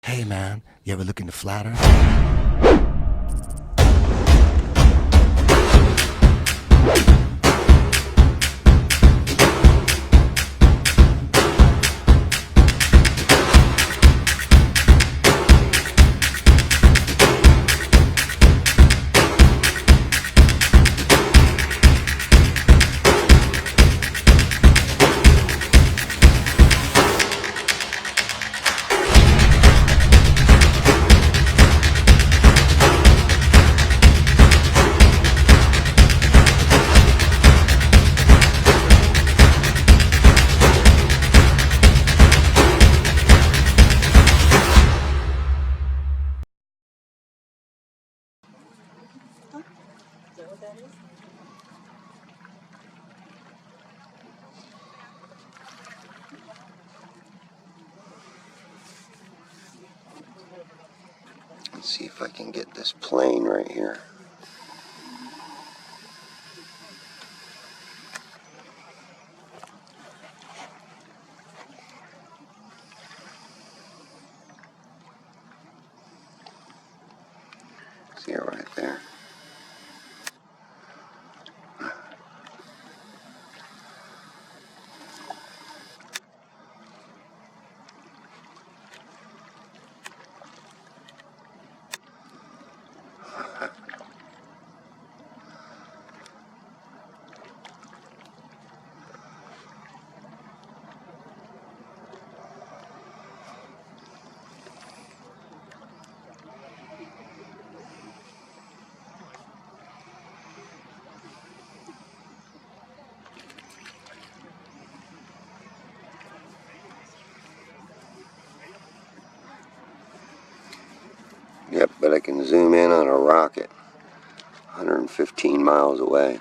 Hey man, you ever look into flat earth? Let's see if I can get this plane right here. See it right there. Yep, but I can zoom in on a rocket 115 miles away.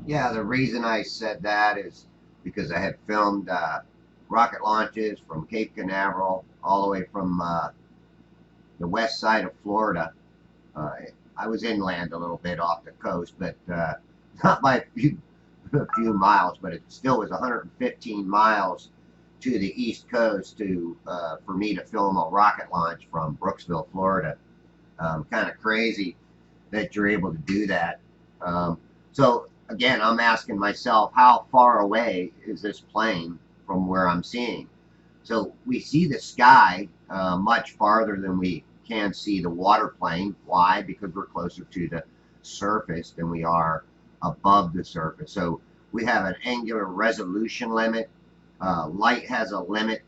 Yeah, the reason I said that is because I had filmed rocket launches from Cape Canaveral all the way from the west side of Florida. I was inland a little bit off the coast, but not by a few miles, but it still was 115 miles to the east coast for me to film a rocket launch from Brooksville, Florida. Kind of crazy that you're able to do that. So again, I'm asking myself, how far away is this plane from where I'm seeing? So we see the sky much farther than we can see the water plane. Why? Because we're closer to the surface than we are above the surface. So we have an angular resolution limit. Light has a limit.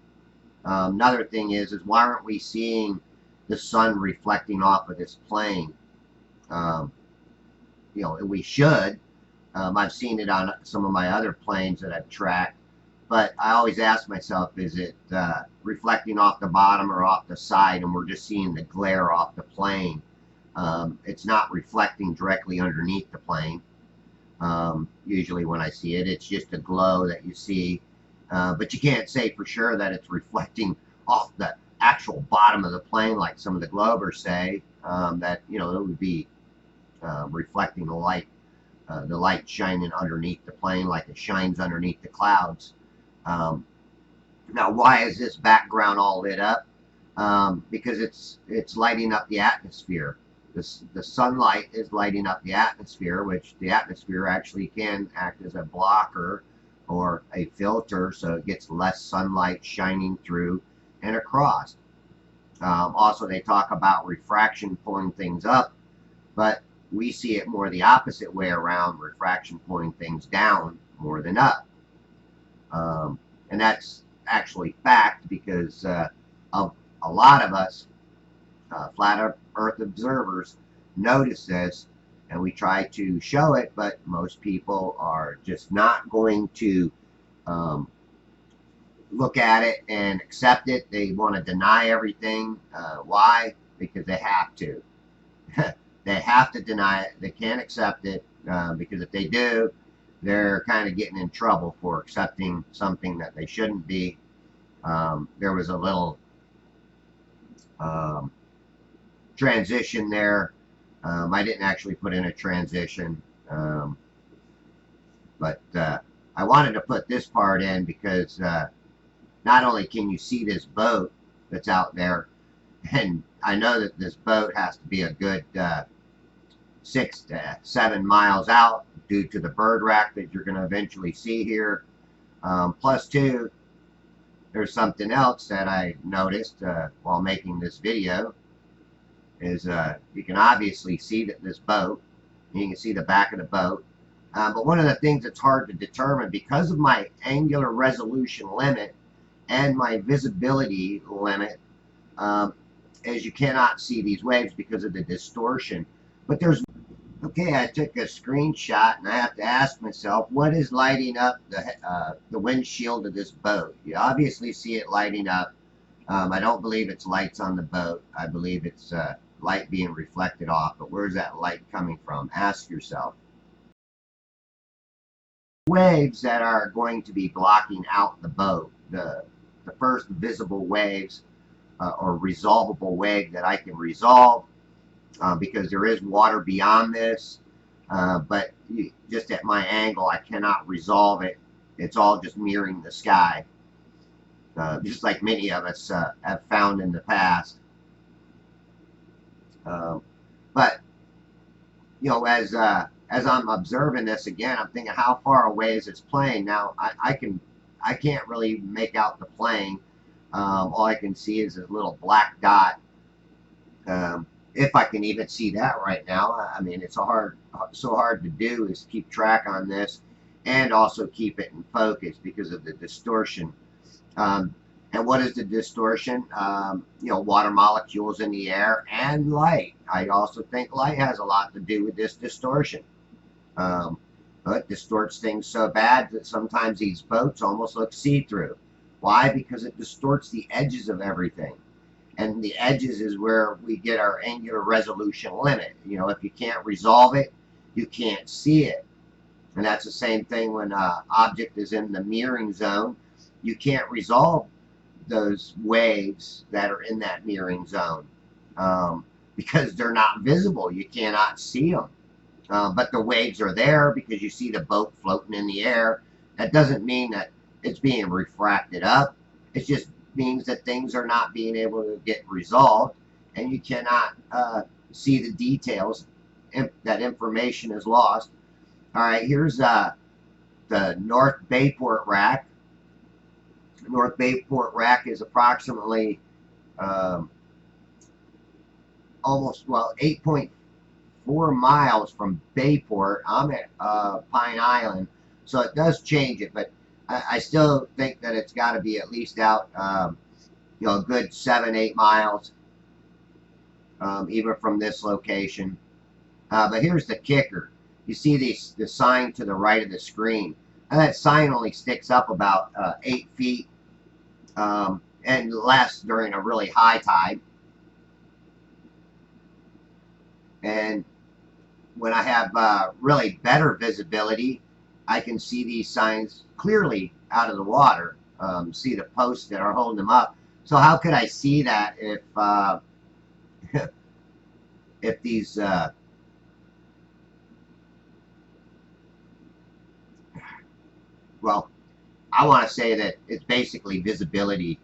Another thing is why aren't we seeing the sun reflecting off of this plane? We should. I've seen it on some of my other planes that I've tracked, but I always ask myself, is it reflecting off the bottom or off the side, and we're just seeing the glare off the plane? It's not reflecting directly underneath the plane. Usually when I see it, it's just a glow that you see, but you can't say for sure that it's reflecting off the actual bottom of the plane like some of the globers say, that it would be reflecting the light shining underneath the plane like it shines underneath the clouds. Now, why is this background all lit up? Because it's lighting up the atmosphere. The sunlight is lighting up the atmosphere, which the atmosphere actually can act as a blocker or a filter, so it gets less sunlight shining through and across. Also, they talk about refraction pulling things up, but we see it more the opposite way around, refraction pulling things down more than up. And that's actually fact because of a lot of us flat earth observers notice this, and we try to show it, but most people are just not going to look at it and accept it. They want to deny everything. Why? Because they have to. They have to deny it. They can't accept it because if they do, they're kind of getting in trouble for accepting something that they shouldn't be. There was a little transition there. I didn't actually put in a transition, but I wanted to put this part in because not only can you see this boat that's out there, and I know that this boat has to be a good 6 to 7 miles out due to the bird rack that you're going to eventually see here. Plus two, there's something else that I noticed while making this video is you can obviously see that this boat, you can see the back of the boat, but one of the things that's hard to determine because of my angular resolution limit and my visibility limit is you cannot see these waves because of the distortion. But there's okay, I took a screenshot and I have to ask myself, what is lighting up the windshield of this boat? You obviously see it lighting up. I don't believe it's lights on the boat. I believe it's light being reflected off. But where's that light coming from? Ask yourself. Waves that are going to be blocking out the boat. The first visible waves or resolvable wave that I can resolve. Because there is water beyond this, but just at my angle, I cannot resolve it. It's all just mirroring the sky, just like many of us have found in the past. But you know, as I'm observing this again, I'm thinking, how far away is this plane? Now I can't really make out the plane. All I can see is a little black dot. If I can even see that right now. I mean, it's so hard to do is keep track on this and also keep it in focus because of the distortion. And what is the distortion? You know, water molecules in the air and light. I also think light has a lot to do with this distortion. It distorts things so bad that sometimes these boats almost look see-through. Why? Because it distorts the edges of everything. And the edges is where we get our angular resolution limit. You know, if you can't resolve it, you can't see it. And that's the same thing when an object is in the mirroring zone. You can't resolve those waves that are in that mirroring zone because they're not visible. You cannot see them. But the waves are there because you see the boat floating in the air. That doesn't mean that it's being refracted up. It just means that things are not being able to get resolved, and you cannot see the details. That information is lost. All right, here's the North Bayport rack. The North Bayport rack is approximately almost, well, 8.4 miles from Bayport. I'm at Pine Island, so it does change it, but I still think that it's got to be at least out, you know, a good 7-8 miles, even from this location. But here's the kicker. You see the sign to the right of the screen. And that sign only sticks up about 8 feet and less during a really high tide. And when I have really better visibility, I can see these signs clearly out of the water, see the posts that are holding them up. So how could I see that if if these well, I want to say that it's basically visibility,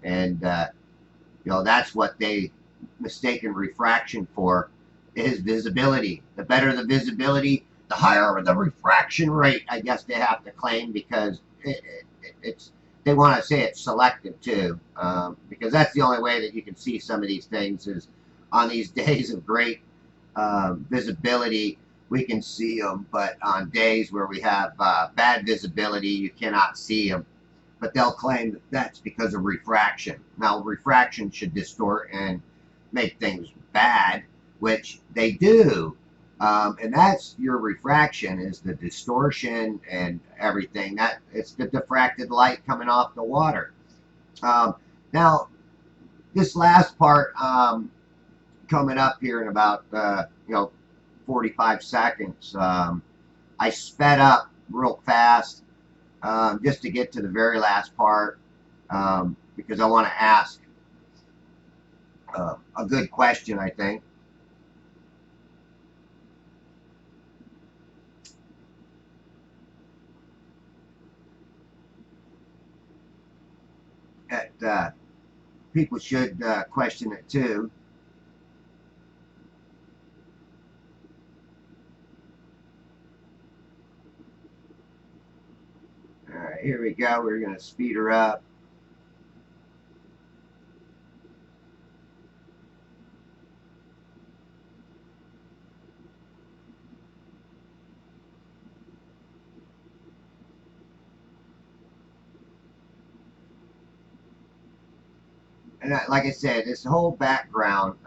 and you know, that's what they mistaken refraction for, is visibility. The better the visibility, the higher the refraction rate, I guess they have to claim, because it's they want to say it's selective too, because that's the only way that you can see some of these things is on these days of great visibility. We can see them, but on days where we have bad visibility, you cannot see them. But they'll claim that that's because of refraction. Now, refraction should distort and make things bad, which they do. And that's your refraction, is the distortion and everything. That it's the diffracted light coming off the water. Now, this last part coming up here in about you know, 45 seconds. I sped up real fast just to get to the very last part because I want to ask a good question, I think. people should question it too. All right, here we go. We're going to speed her up. And like I said, this whole background,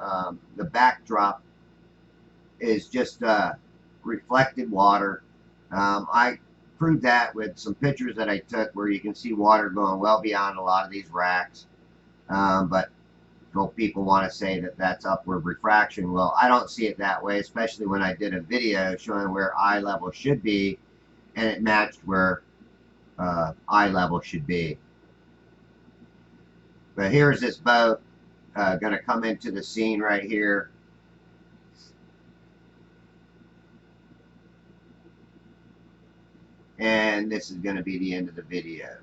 the backdrop is just reflected water. I proved that with some pictures that I took where you can see water going well beyond a lot of these racks. But people want to say that that's upward refraction. Well, I don't see it that way, especially when I did a video showing where eye level should be, and it matched where eye level should be. But here's this boat going to come into the scene right here. And this is going to be the end of the video.